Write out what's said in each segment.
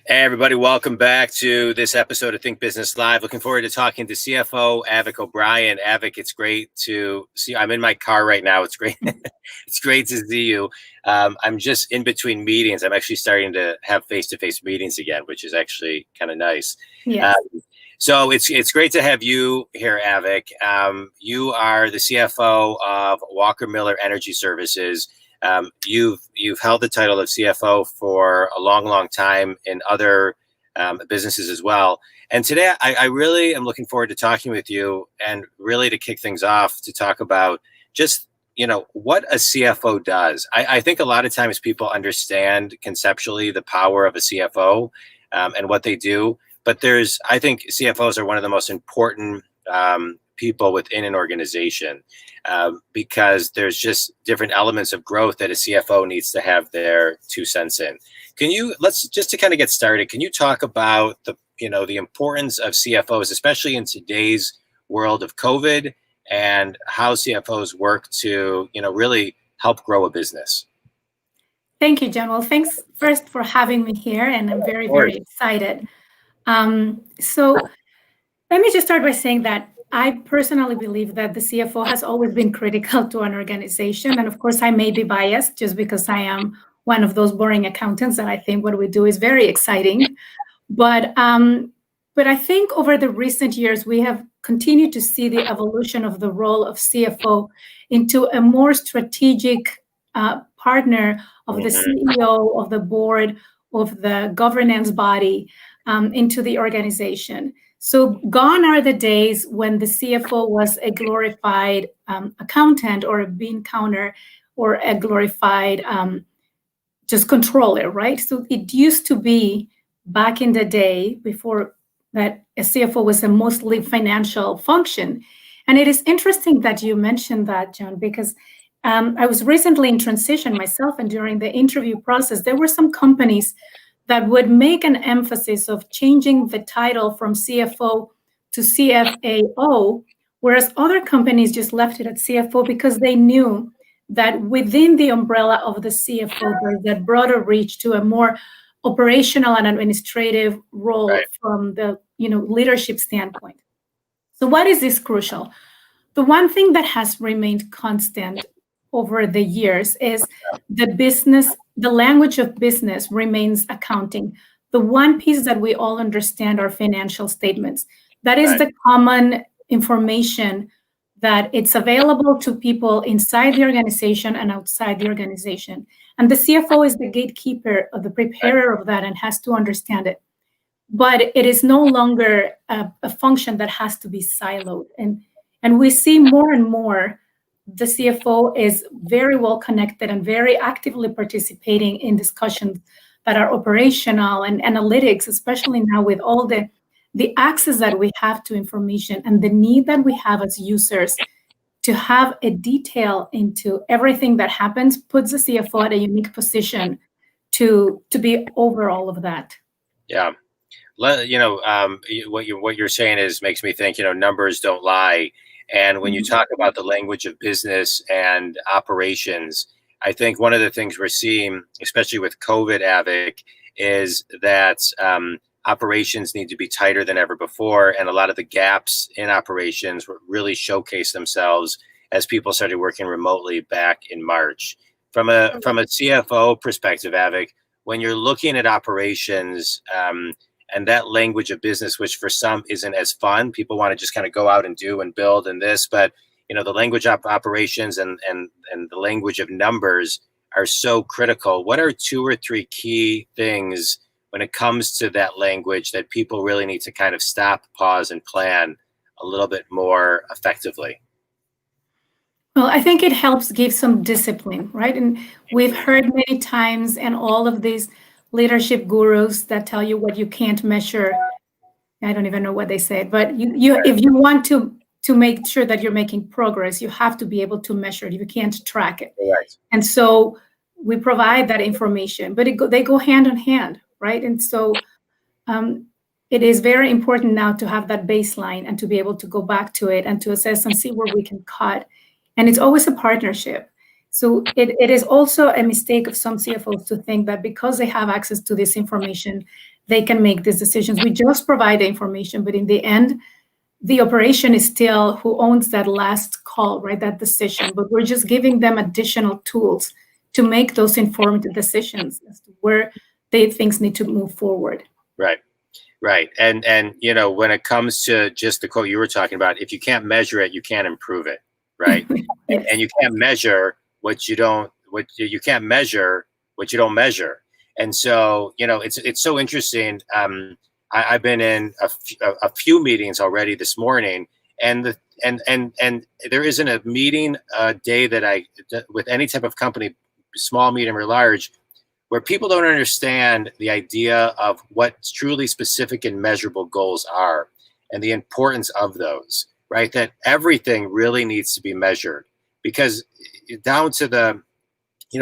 Hey everybody, welcome back to this episode of Think Business Live. Looking forward to talking to CFO Avec O'Brien. Avec, it's great to see you. I'm in my car right now. It's great. It's great to see you. I'm just in between meetings. I'm actually starting to have face-to-face meetings again, which is actually kind of nice. Yes. So it's great to have you here, Avec. You are the CFO of Walker Miller Energy Services. You've held the title of CFO for a long time in other businesses as well. And today I really am looking forward to talking with you and really to kick things off to talk about just, what a CFO does. I think a lot of times people understand conceptually the power of a CFO and what they do. But I think CFOs are one of the most important people within an organization because there's just different elements of growth that a CFO needs to have their 2 cents in. Let's just to kind of get started, can you talk about the importance of CFOs, especially in today's world of COVID, and how CFOs work to, really help grow a business? Thank you, John. Well, thanks first for having me here, and I'm very excited. So let me just start by saying that I personally believe that the CFO has always been critical to an organization. And of course, I may be biased just because I am one of those boring accountants and I think what we do is very exciting. But I think over the recent years, we have continued to see the evolution of the role of CFO into a more strategic partner of the CEO, of the board, of the governance body into the organization. So gone are the days when the CFO was a glorified accountant or a bean counter or a glorified just controller, right? So it used to be back in the day before that a CFO was a mostly financial function. And it is interesting that you mentioned that, John, because I was recently in transition myself, and during the interview process, there were some companies that would make an emphasis of changing the title from CFO to CFAO, whereas other companies just left it at CFO because they knew that within the umbrella of the CFO, there's that broader reach to a more operational and administrative role from the leadership standpoint. So why is this crucial? The one thing that has remained constant over the years is the language of business remains accounting. The one piece that we all understand are financial statements. That is the common information that it's available to people inside the organization and outside the organization. And the CFO is the gatekeeper or the preparer of that and has to understand it. But it is no longer a function that has to be siloed. And we see more and more the CFO is very well connected and very actively participating in discussions that are operational and analytics, especially now with all the access that we have to information and the need that we have as users to have a detail into everything that happens puts the CFO at a unique position to be over all of that. Yeah. What you're saying makes me think, numbers don't lie. And when you talk about the language of business and operations, I think one of the things we're seeing, especially with COVID, Avec, is that operations need to be tighter than ever before. And a lot of the gaps in operations really showcase themselves as people started working remotely back in March. From a CFO perspective, Avec, when you're looking at operations, and that language of business, which for some isn't as fun, people want to just kind of go out and do and build and this, but the language of operations and the language of numbers are so critical. What are 2 or 3 key things when it comes to that language that people really need to kind of stop, pause, and plan a little bit more effectively? Well, I think it helps give some discipline, right? And we've heard many times and all of these leadership gurus that tell you what you can't measure. I don't even know what they said, but if you want to make sure that you're making progress, you have to be able to measure it. You can't track it. Right. And so we provide that information, but they go hand in hand, right? And so it is very important now to have that baseline and to be able to go back to it and to assess and see where we can cut. And it's always a partnership. So it is also a mistake of some CFOs to think that because they have access to this information, they can make these decisions. We just provide the information, but in the end, the operation is still who owns that last call, right? That decision. But we're just giving them additional tools to make those informed decisions as to where things need to move forward. Right. Right. And when it comes to just the quote you were talking about, if you can't measure it, you can't improve it. Right. Yes. And you can't measure what you don't measure. And so, it's so interesting. I've been in a few meetings already this morning, and there isn't a meeting day that with any type of company, small, medium, or large, where people don't understand the idea of what truly specific and measurable goals are and the importance of those, right? That everything really needs to be measured, because down to the,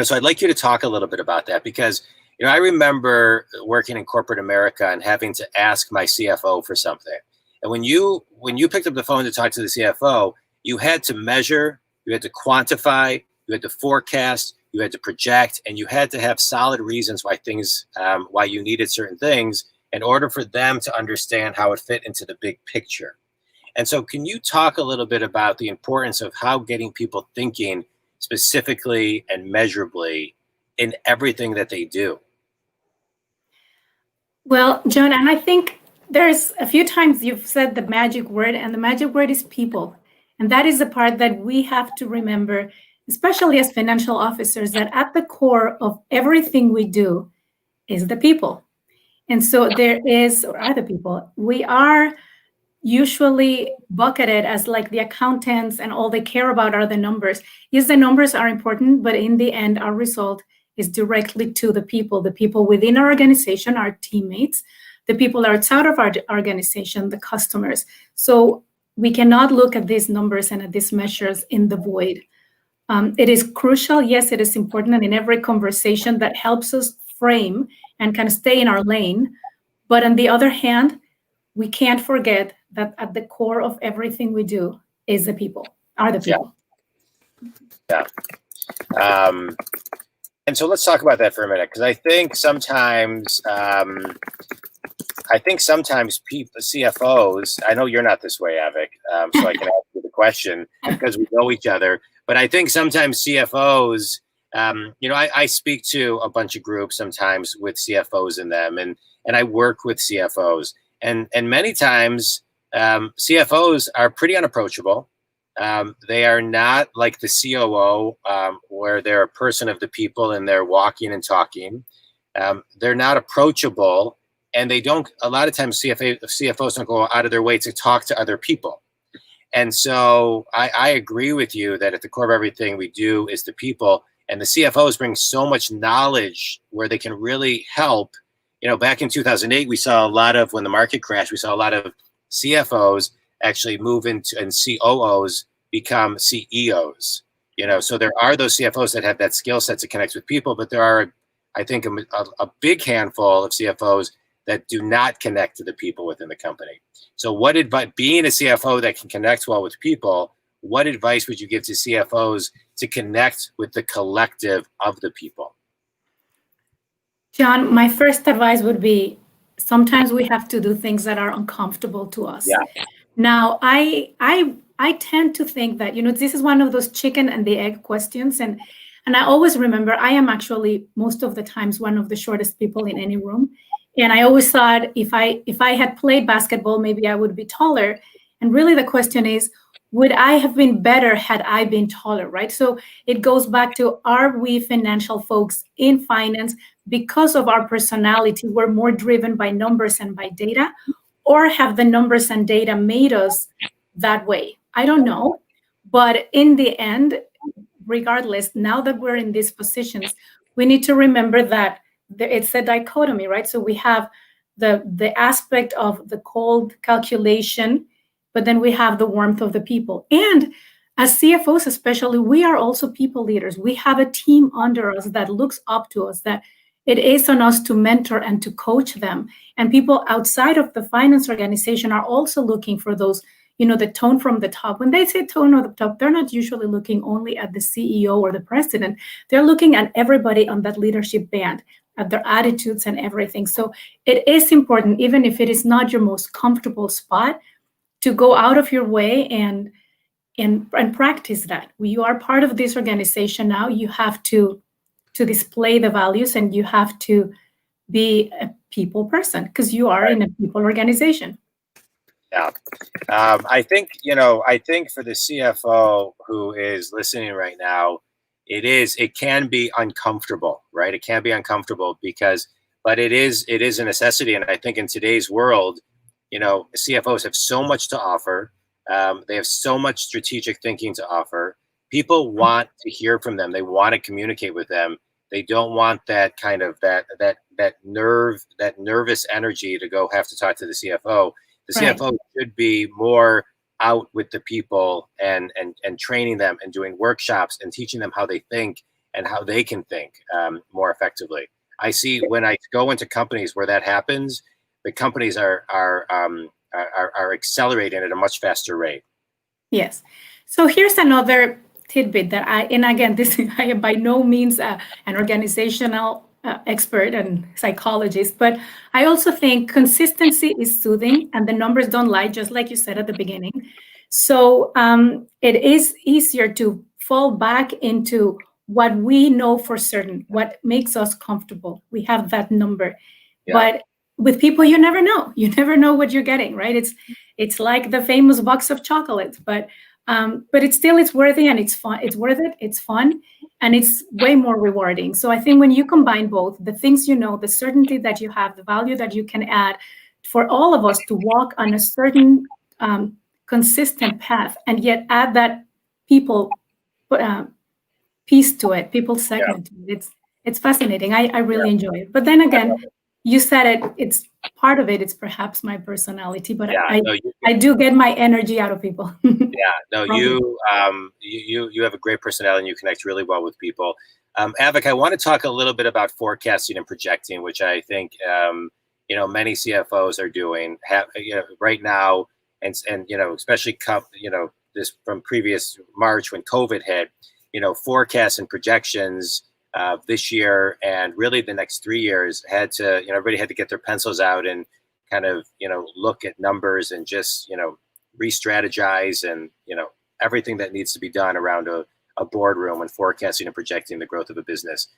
so I'd like you to talk a little bit about that, because, I remember working in corporate America and having to ask my CFO for something. And when you picked up the phone to talk to the CFO, you had to measure, you had to quantify, you had to forecast, you had to project, and you had to have solid reasons why you needed certain things in order for them to understand how it fit into the big picture. And so can you talk a little bit about the importance of how getting people thinking specifically and measurably in everything that they do? Well, John, and I think there's a few times you've said the magic word, and the magic word is people. And that is the part that we have to remember, especially as financial officers, that at the core of everything we do is the people. And so are the people. We are usually bucketed as like the accountants, and all they care about are the numbers. Yes, the numbers are important, but in the end, our result is directly to the people within our organization, our teammates, the people outside of our organization, the customers. So we cannot look at these numbers and at these measures in the void. It is crucial. Yes, it is important. And in every conversation that helps us frame and kind of stay in our lane. But on the other hand, we can't forget that at the core of everything we do is the people, are the people. Yeah. And so let's talk about that for a minute, because I think sometimes people, CFOs, I know you're not this way, Avec, so I can ask you the question because we know each other. But I think sometimes CFOs, I speak to a bunch of groups sometimes with CFOs in them, and I work with CFOs, and many times CFOs are pretty unapproachable. They are not like the COO, where they're a person of the people and they're walking and talking. They're not approachable, and they don't. A lot of times, CFOs don't go out of their way to talk to other people. And so I agree with you that at the core of everything we do is the people, and the CFOs bring so much knowledge where they can really help. Back in 2008, we saw a lot of, when the market crashed, we saw a lot of CFOs actually move into, and COOs become CEOs. So there are those CFOs that have that skill set to connect with people, but there are, I think, a big handful of CFOs that do not connect to the people within the company. So what advice, being a CFO that can connect well with people, what advice would you give to CFOs to connect with the collective of the people? John, my first advice would be, sometimes we have to do things that are uncomfortable to us. Yeah. Now, I tend to think that, this is one of those chicken and the egg questions. And I always remember, I am actually most of the times one of the shortest people in any room. And I always thought if I had played basketball, maybe I would be taller. And really the question is, would I have been better had I been taller, right? So it goes back to, are we financial folks in finance, because of our personality, we're more driven by numbers and by data, or have the numbers and data made us that way? I don't know. But in the end, regardless, now that we're in these positions, we need to remember that it's a dichotomy, right? So we have the aspect of the cold calculation, but then we have the warmth of the people. And as CFOs especially, we are also people leaders. We have a team under us that looks up to us, that it is on us to mentor and to coach them. And people outside of the finance organization are also looking for those, the tone from the top. When they say tone of the top, they're not usually looking only at the CEO or the president. They're looking at everybody on that leadership band, at their attitudes and everything. So it is important, even if it is not your most comfortable spot, to go out of your way and practice that. You are part of this organization now. You have to display the values, and you have to be a people person, because you are in a people organization. Yeah. I think for the CFO who is listening right now, it can be uncomfortable, right? It can be uncomfortable but it is a necessity. And I think in today's world, CFOs have so much to offer. They have so much strategic thinking to offer. People want to hear from them. They want to communicate with them. They don't want that kind of that nervous energy to go have to talk to the CFO. The CFO should be more out with the people and training them and doing workshops and teaching them how they think and how they can think more effectively. I see when I go into companies where that happens, the companies are accelerating at a much faster rate. Yes. So here's another tidbit that I am by no means an organizational expert and psychologist, but I also think consistency is soothing, and the numbers don't lie, just like you said at the beginning. So it is easier to fall back into what we know for certain, what makes us comfortable. We have that number. Yeah. But with people, you never know. You never know what you're getting, right? It's like the famous box of chocolates, but it's worthy, and it's fun. It's worth it. It's fun, and it's way more rewarding. So I think when you combine both, the things the certainty that you have, the value that you can add, for all of us to walk on a certain consistent path, and yet add that people piece to it, people segment. Yeah. It's fascinating. I really enjoy it. But then again, you said it. It's part of it. It's perhaps my personality, but I do get my energy out of people. You have a great personality, and you connect really well with people. Avec, I want to talk a little bit about forecasting and projecting, which I think many CFOs are doing right now, and especially this from previous March when COVID hit. Forecasts and projections this year and really the next 3 years everybody had to get their pencils out and kind of, look at numbers and just, re-strategize and, everything that needs to be done around a boardroom when forecasting and projecting the growth of a business.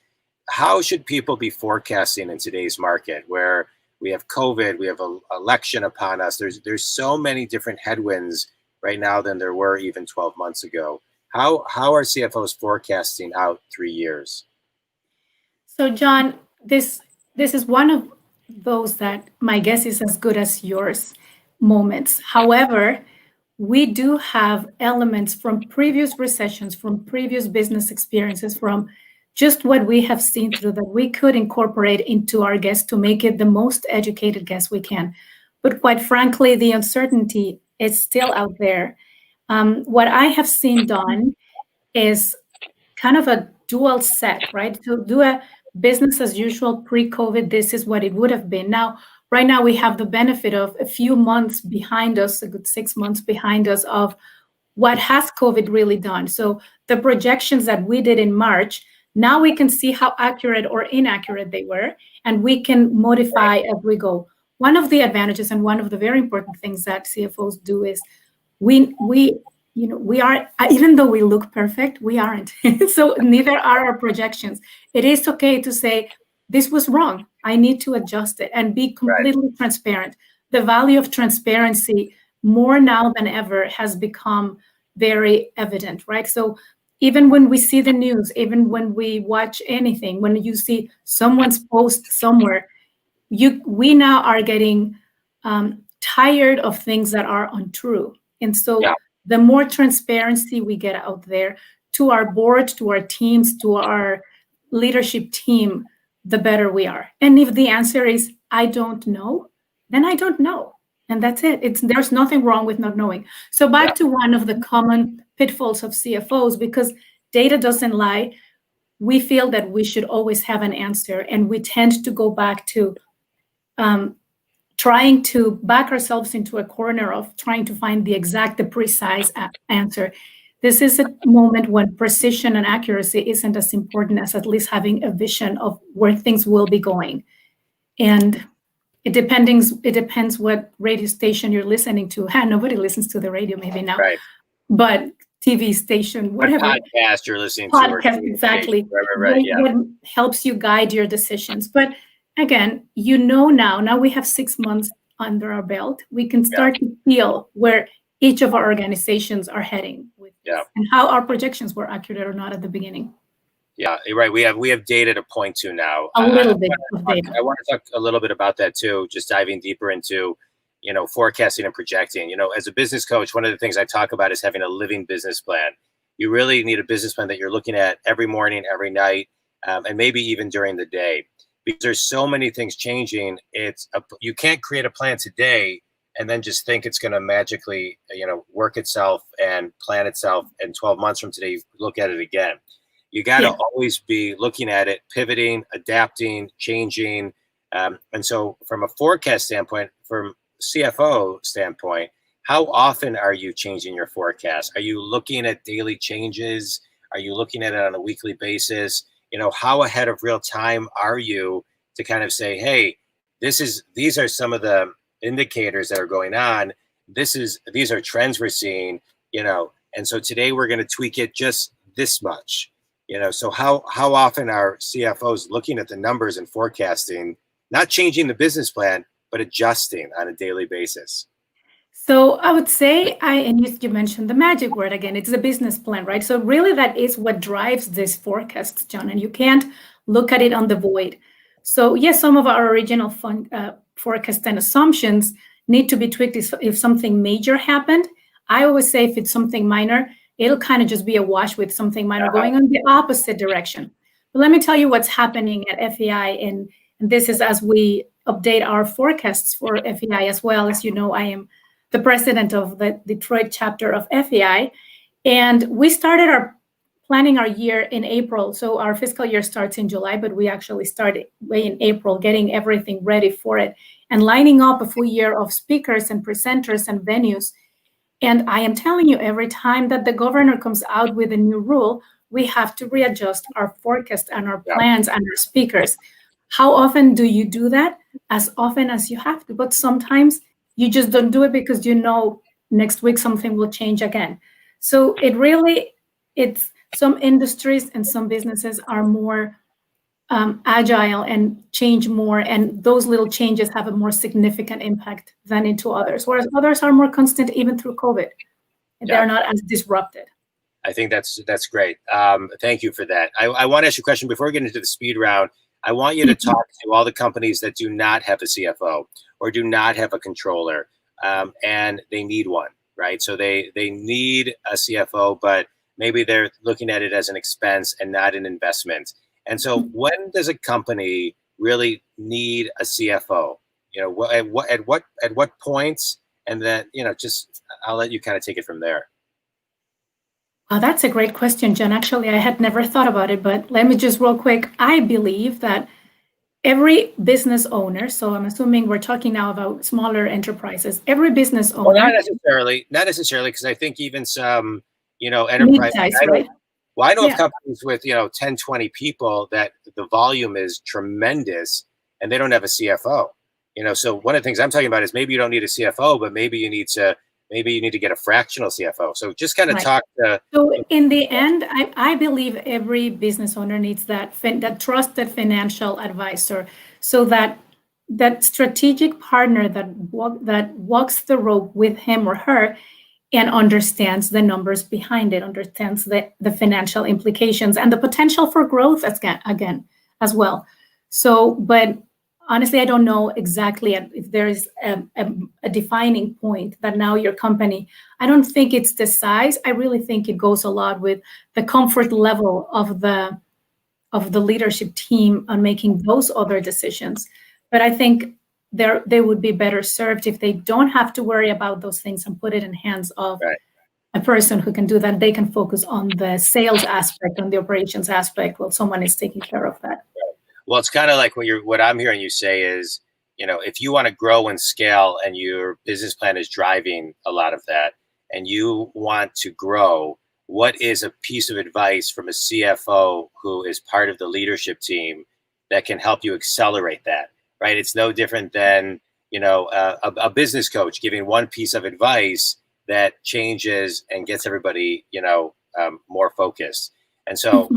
How should people be forecasting in today's market where we have COVID, we have an election upon us? There's so many different headwinds right now than there were even 12 months ago. How are CFOs forecasting out 3 years? So, John, this is one of those that my guess is as good as yours moments. However, we do have elements from previous recessions, from previous business experiences, from just what we have seen through that we could incorporate into our guess to make it the most educated guess we can. But quite frankly, the uncertainty is still out there. What I have seen done is kind of a dual set, right? To do a business as usual pre-COVID, this is what it would have been. Now, right now, we have the benefit of a few months behind us, a good 6 months behind us of what has COVID really done. So the projections that we did in March, now we can see how accurate or inaccurate they were, and we can modify as we go. One of the advantages and one of the very important things that CFOs do is we are, even though we look perfect, we aren't. So neither are our projections. It is okay to say, this was wrong. I need to adjust it and be completely transparent. The value of transparency more now than ever has become very evident, right? So even when we see the news, even when we watch anything, when you see someone's post somewhere, we now are getting tired of things that are untrue. And so the more transparency we get out there to our board, to our teams, to our leadership team, the better we are. And if the answer is, I don't know, then I don't know. And that's it. There's nothing wrong with not knowing. So back to one of the common pitfalls of CFOs, because data doesn't lie, we feel that we should always have an answer. And we tend to go back to trying to back ourselves into a corner of trying to find the precise answer. This is a moment when precision and accuracy isn't as important as at least having a vision of where things will be going. And it depends what radio station you're listening to. Nobody listens to the radio maybe now, right. But TV station, whatever. What podcast you're listening to. Podcast, exactly. Right, yeah. What helps you guide your decisions. But again, now we have 6 months under our belt. We can start to feel where each of our organizations are heading with and how our projections were accurate or not at the beginning. Yeah, you're right. We have data to point to now. A little bit of data. I want to talk a little bit about that too, just diving deeper into, forecasting and projecting. As a business coach, one of the things I talk about is having a living business plan. You really need a business plan that you're looking at every morning, every night, and maybe even during the day, because there's so many things changing. You can't create a plan today and then just think it's going to magically, work itself and plan itself. And 12 months from today, you look at it again. You got to always be looking at it, pivoting, adapting, changing. And so from a forecast standpoint, from CFO standpoint, how often are you changing your forecast? Are you looking at daily changes? Are you looking at it on a weekly basis? How ahead of real time are you to kind of say, hey, these are some of the indicators that are going on. These are trends we're seeing, and so today we're going to tweak it just this much. So how often are CFOs looking at the numbers and forecasting, not changing the business plan, but adjusting on a daily basis? So I would say, and you mentioned the magic word again, it's the business plan, right? So really that is what drives this forecast, John, and you can't look at it on the void. So yes, some of our original forecast and assumptions need to be tweaked if something major happened. I always say if it's something minor, it'll kind of just be a wash with something minor going on the opposite direction. But let me tell you what's happening at FEI, and this is as we update our forecasts for FEI as well. As you know, I am the president of the Detroit chapter of FEI, and we started planning our year in April. So our fiscal year starts in July, but we actually started way in April, getting everything ready for it and lining up a full year of speakers and presenters and venues. And I am telling you, every time that the governor comes out with a new rule, we have to readjust our forecast and our plans and our speakers. How often do you do that? As often as you have to, but sometimes you just don't do it because next week something will change again. So it's some industries and some businesses are more agile and change more, and those little changes have a more significant impact than into others, whereas others are more constant even through COVID. They're not as disrupted. I think that's great. Thank you for that. I want to ask you a question before we get into the speed round. I want you to talk to all the companies that do not have a CFO or do not have a controller, and they need one, right? So they need a CFO, but maybe they're looking at it as an expense and not an investment. And so when does a company really need a CFO? At what points? And then, I'll let you kind of take it from there. Oh, that's a great question, Jen. Actually, I had never thought about it, but let me just real quick. I believe that every business owner, so I'm assuming we're talking now about smaller enterprises, every business owner. Well, not necessarily, because I think even some, enterprise. Right? Well, I know of companies with, 10, 20 people that the volume is tremendous and they don't have a CFO. So one of the things I'm talking about is maybe you don't need a CFO, but maybe you need to get a fractional CFO. So just kind of talk to. So in the end, I believe every business owner needs that trusted financial advisor, so that strategic partner that walks the rope with him or her and understands the numbers behind it, understands the financial implications and the potential for growth again as well. So, but honestly, I don't know exactly if there is a defining point that now your company, I don't think it's the size. I really think it goes a lot with the comfort level of the leadership team on making those other decisions. But I think they would be better served if they don't have to worry about those things and put it in hands of a person who can do that. They can focus on the sales aspect, on the operations aspect, while someone is taking care of that. Well, it's kind of like what I'm hearing you say is if you want to grow and scale and your business plan is driving a lot of that and you want to grow, what is a piece of advice from a CFO who is part of the leadership team that can help you accelerate that, right? It's no different than, a business coach giving one piece of advice that changes and gets everybody, more focused. And so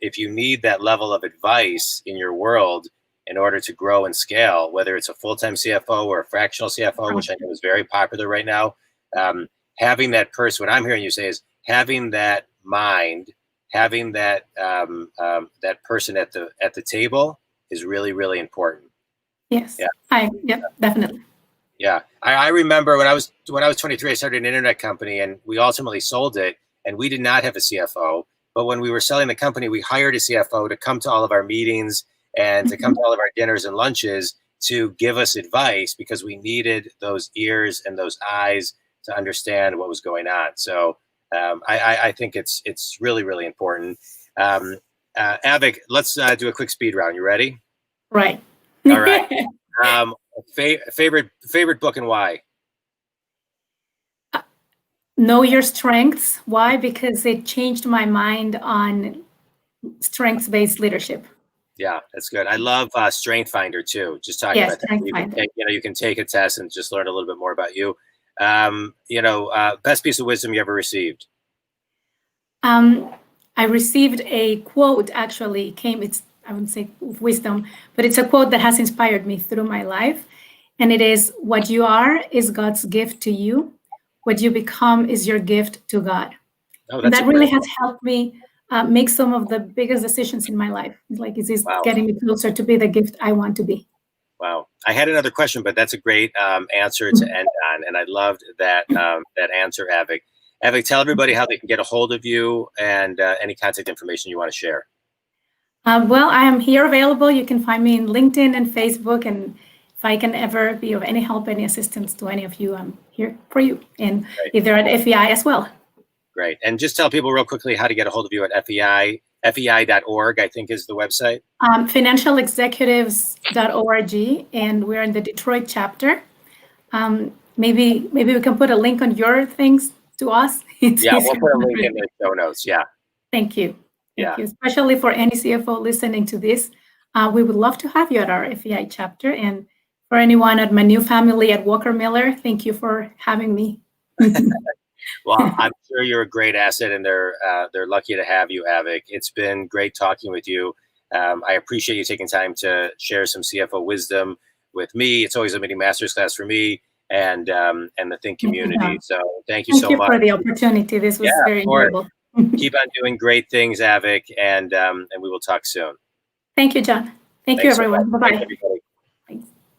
if you need that level of advice in your world in order to grow and scale, whether it's a full-time CFO or a fractional CFO, which I know is very popular right now, having that person, what I'm hearing you say is having that mind, having that that person at the table is really, really important. Yes. Yeah. Definitely. Yeah. I remember when I was 23, I started an internet company and we ultimately sold it, and we did not have a CFO. But when we were selling the company, we hired a CFO to come to all of our meetings and to come to all of our dinners and lunches to give us advice, because we needed those ears and those eyes to understand what was going on. So I think it's really, really important. Avec, let's do a quick speed round. You ready? Right. All right. Favorite book and why? Know Your Strengths. Why? Because it changed my mind on strengths-based leadership. Yeah, that's good. I love Strength Finder too. Just talking about that. You can take a test and just learn a little bit more about you. Best piece of wisdom you ever received? I received a quote, actually. I wouldn't say wisdom, but it's a quote that has inspired me through my life. And it is, what you are is God's gift to you. What you become is your gift to God. And that really has helped me make some of the biggest decisions in my life. Like, is this getting me closer to be the gift I want to be? Wow. I had another question, but that's a great answer to end on. And I loved that answer, Avec. Avec, tell everybody how they can get a hold of you and any contact information you want to share. Well, I am here available. You can find me in LinkedIn and Facebook. And if I can ever be of any help, any assistance to any of you, I'm here for you. And either at FEI as well. Great. And just tell people real quickly how to get a hold of you at FEI. FEI.org, I think, is the website. Financialexecutives.org, and we're in the Detroit chapter. Maybe we can put a link on your things to us. We'll put a link in the show notes. Yeah. Thank you. Thank you. Especially for any CFO listening to this. We would love to have you at our FEI chapter. And for anyone at my new family at Walker Miller, thank you for having me. Well, I'm sure you're a great asset, and they're lucky to have you, Avec. It's been great talking with you. I appreciate you taking time to share some CFO wisdom with me. It's always a mini master's class for me and the Think community. So thank you so much. Thank you for the opportunity. This was very enjoyable. Keep on doing great things, Avec, and we will talk soon. Thank you, John. Thanks you, everyone. Bye-bye.